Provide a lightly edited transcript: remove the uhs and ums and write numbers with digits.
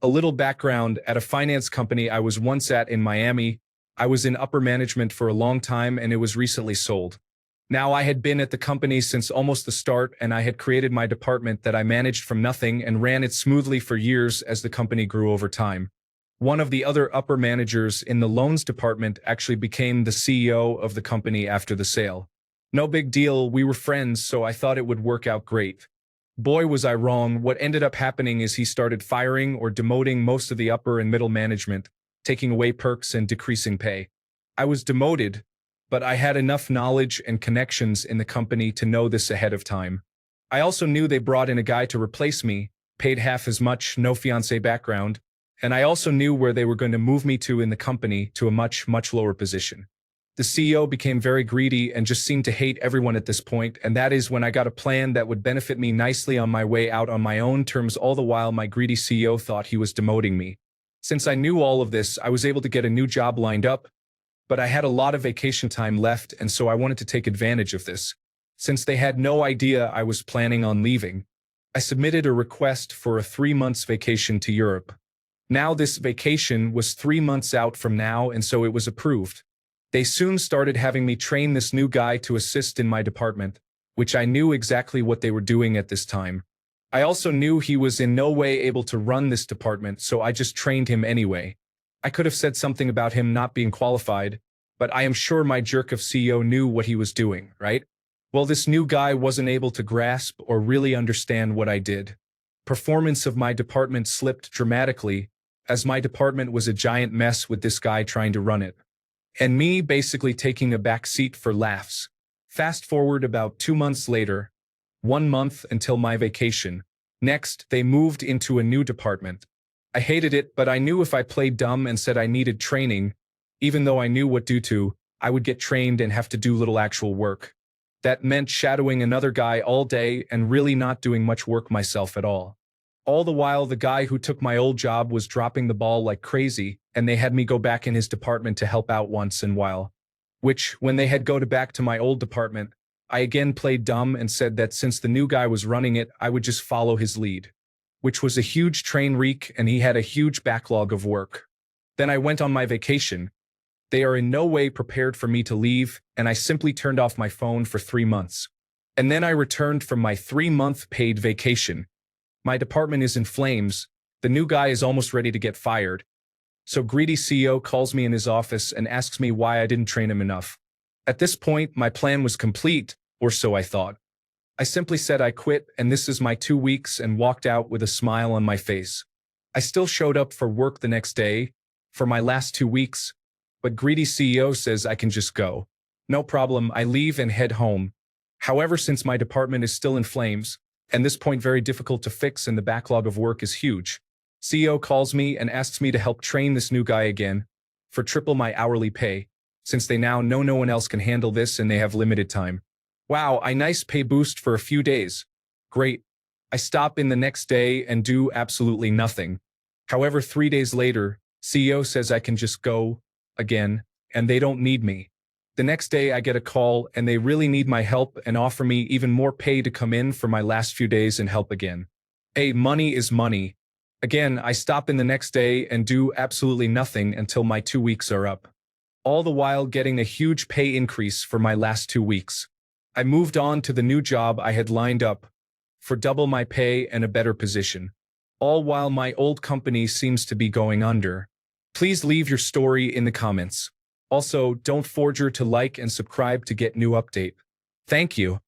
A little background: at a finance company I was once at in Miami, I was in upper management for a long time and it was recently sold. Now I had been at the company since almost the start and I had created my department that I managed from nothing and ran it smoothly for years as the company grew over time. One of the other upper managers in the loans department actually became the CEO of the company after the sale. No big deal, we were friends, so I thought it would work out great. Boy, was I wrong. What ended up happening is he started firing or demoting most of the upper and middle management, taking away perks and decreasing pay. I was demoted, but I had enough knowledge and connections in the company to know this ahead of time. I also knew they brought in a guy to replace me, paid half as much, no fiancé background, and I also knew where they were going to move me to in the company to a much lower position. The CEO became very greedy and just seemed to hate everyone at this point, and that is when I got a plan that would benefit me nicely on my way out on my own terms. All the while my greedy CEO thought he was demoting me. Since I knew all of this, I was able to get a new job lined up, but I had a lot of vacation time left and so I wanted to take advantage of this. Since they had no idea I was planning on leaving, I submitted a request for a 3 months vacation to Europe. Now this vacation was 3 months out from now and so it was approved. They soon started having me train this new guy to assist in my department, which I knew exactly what they were doing at this time. I also knew he was in no way able to run this department, so I just trained him anyway. I could have said something about him not being qualified, but I am sure my jerk of CEO knew what he was doing, right? Well, this new guy wasn't able to grasp or really understand what I did. Performance of my department slipped dramatically, as my department was a giant mess with this guy trying to run it. And me basically taking a back seat for laughs. Fast forward about 2 months later, 1 month until my vacation. Next, they moved into a new department. I hated it, but I knew if I played dumb and said I needed training, even though I knew what to, I would get trained and have to do little actual work. That meant shadowing another guy all day and really not doing much work myself at all. All the while, the guy who took my old job was dropping the ball like crazy, and they had me go back in his department to help out once in a while. Which, when they had go back to my old department, I again played dumb and said that since the new guy was running it, I would just follow his lead. Which was a huge train wreck and he had a huge backlog of work. Then I went on my vacation. They are in no way prepared for me to leave, and I simply turned off my phone for 3 months. And then I returned from my 3-month paid vacation. My department is in flames, the new guy is almost ready to get fired. So greedy CEO calls me in his office and asks me why I didn't train him enough. At this point, my plan was complete, or so I thought. I simply said I quit and this is my 2 weeks and walked out with a smile on my face. I still showed up for work the next day, for my last 2 weeks, but greedy CEO says I can just go. No problem, I leave and head home. However, since my department is still in flames, and this point very difficult to fix and the backlog of work is huge, CEO calls me and asks me to help train this new guy again, for triple my hourly pay, since they now know no one else can handle this and they have limited time. Wow, a nice pay boost for a few days. Great. I stop in the next day and do absolutely nothing. However, 3 days later, CEO says I can just go, again, and they don't need me. The next day I get a call and they really need my help and offer me even more pay to come in for my last few days and help again. Hey, money is money. Again, I stop in the next day and do absolutely nothing until my 2 weeks are up. All the while getting a huge pay increase for my last 2 weeks. I moved on to the new job I had lined up for double my pay and a better position. All while my old company seems to be going under. Please leave your story in the comments. Also, don't forget to like and subscribe to get new update. Thank you.